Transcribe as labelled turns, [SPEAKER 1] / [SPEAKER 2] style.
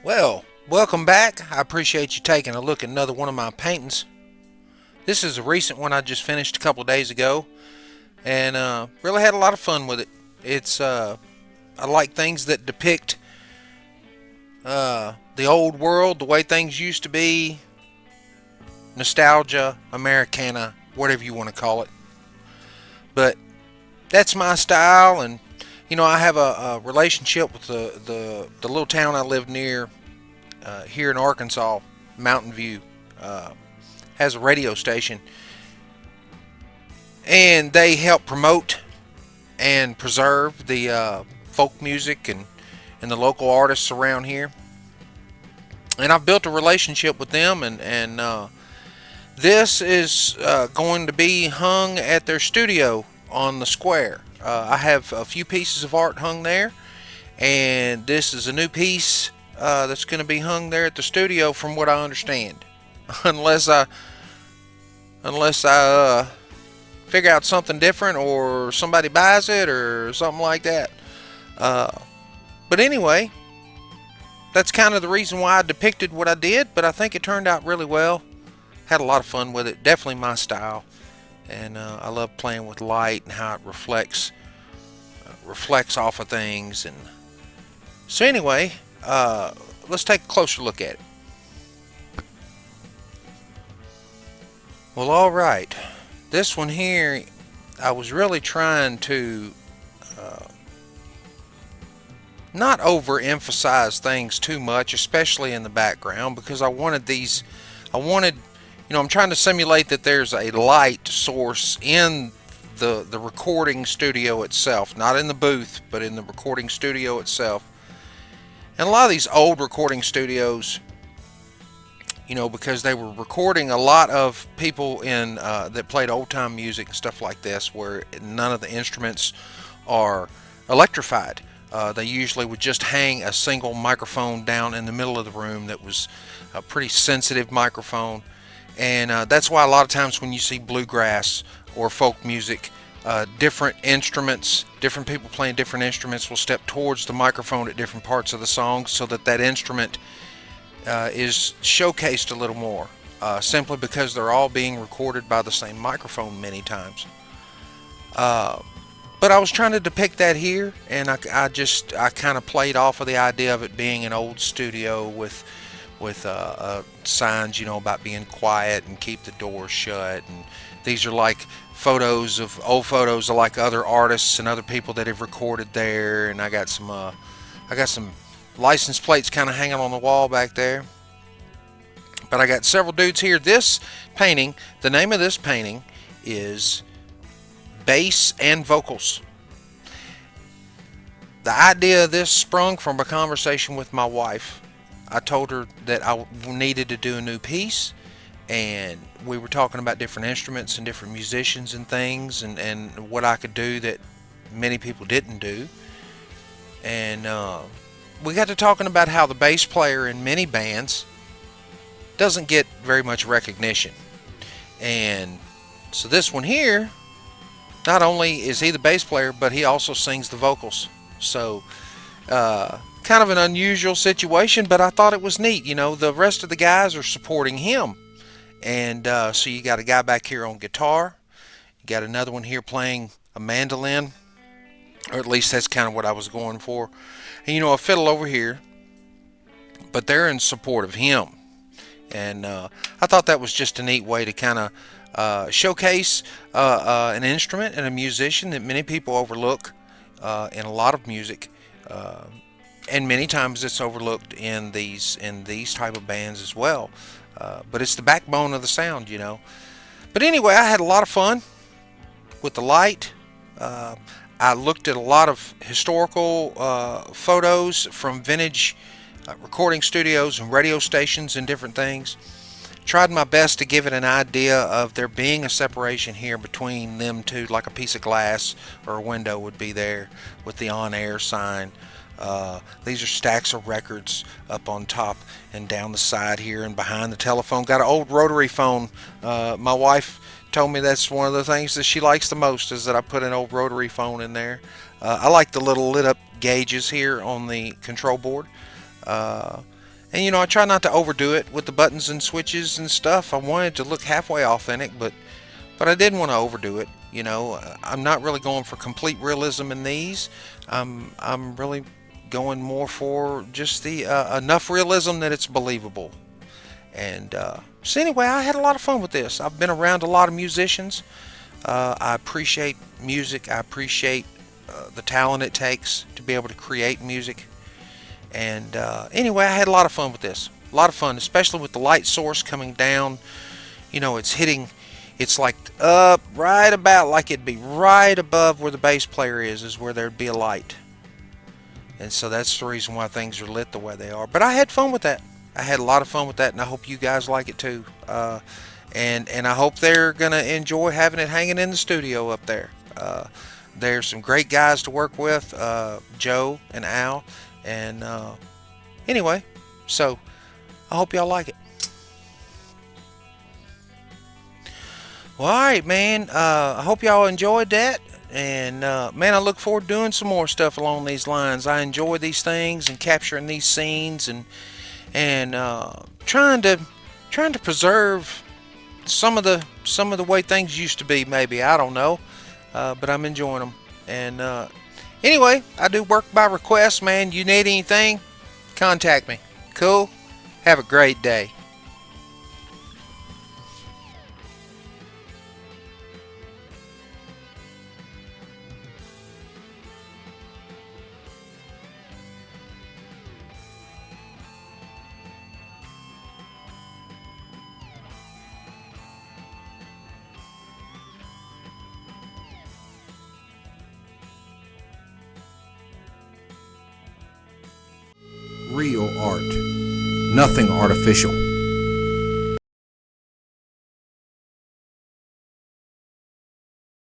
[SPEAKER 1] Well, welcome back. I appreciate you taking a look at another one of my paintings. This is a recent one I just finished a couple of days ago, and really had a lot of fun with it. I like things that depict the old world, the way things used to be, nostalgia, Americana, whatever you want to call it. But that's my style, and I have a relationship with the little town I live near here in Arkansas, Mountain View. Has a radio station, and they help promote and preserve the folk music and the local artists around here. And I've built a relationship with them, and this is going to be hung at their studio on the square. I have a few pieces of art hung there, and this is a new piece that's going to be hung there at the studio, from what I understand. unless I unless I figure out something different, or somebody buys it, or something like that. Uh, but anyway, that's kind of the reason why I depicted what I did. But I think it turned out really well. Had a lot of fun with it. Definitely my style, and I love playing with light and how it reflects off of things. And so anyway, let's take a closer look at it. Well, all right. This one here, I was really trying to uh, not overemphasize things too much, especially in the background, because I wanted, I'm trying to simulate that there's a light source in the recording studio itself, not in the booth, but in the recording studio itself. And a lot of these old recording studios, because they were recording a lot of people in that played old time music and stuff like this, where none of the instruments are electrified. They usually would just hang a single microphone down in the middle of the room that was a pretty sensitive microphone. And that's why a lot of times when you see bluegrass or folk music, different instruments, different people playing different instruments will step towards the microphone at different parts of the song, so that that instrument is showcased a little more, simply because they're all being recorded by the same microphone many times. But I was trying to depict that here, and I kind of played off of the idea of it being an old studio with signs, about being quiet and keep the doors shut. And these are like old photos of like other artists and other people that have recorded there. And I got some license plates kind of hanging on the wall back there. But I got several dudes here. This painting, the name of this painting is Bass and Vocals. The idea of this sprung from a conversation with my wife. I told her that I needed to do a new piece, and we were talking about different instruments and different musicians and things, and what I could do that many people didn't do. And we got to talking about how the bass player in many bands doesn't get very much recognition. And so this one here, not only is he the bass player, but he also sings the vocals. So kind of an unusual situation, but I thought it was neat. The rest of the guys are supporting him. And so you got a guy back here on guitar. You got another one here playing a mandolin, or at least that's kind of what I was going for. And a fiddle over here, but they're in support of him. And I thought that was just a neat way to kind of showcase an instrument and a musician that many people overlook in a lot of music, and many times it's overlooked in these type of bands as well. But it's the backbone of the sound. But anyway, I had a lot of fun with the light. I looked at a lot of historical photos from vintage recording studios and radio stations and different things. Tried my best to give it an idea of there being a separation here between them two, like a piece of glass or a window would be there with the on-air sign. These are stacks of records up on top and down the side here and behind the telephone. Got an old rotary phone. My wife told me that's one of the things that she likes the most, is that I put an old rotary phone in there. I like the little lit up gauges here on the control board. And I try not to overdo it with the buttons and switches and stuff. I wanted to look halfway authentic, but I didn't want to overdo it. I'm not really going for complete realism in these. I'm really going more for just the enough realism that it's believable. And so anyway, I had a lot of fun with this. I've been around a lot of musicians. I appreciate music. I appreciate the talent it takes to be able to create music. And anyway, I had a lot of fun with this. A lot of fun, especially with the light source coming down. It's hitting. It's like up right about like it'd be right above where the bass player is where there'd be a light. And so that's the reason why things are lit the way they are. But I had fun with that. I had a lot of fun with that, and I hope you guys like it too. And I hope they're gonna enjoy having it hanging in the studio up there. There's some great guys to work with, Joe and Al. And anyway, so I hope y'all like it. Well, alright, man. I hope y'all enjoyed that. And man, I look forward to doing some more stuff along these lines. I enjoy these things and capturing these scenes and trying to preserve some of the way things used to be. Maybe, I don't know, but I'm enjoying them. And anyway, I do work by request, man. You need anything, contact me. Cool? Have a great day.
[SPEAKER 2] Real art, nothing artificial.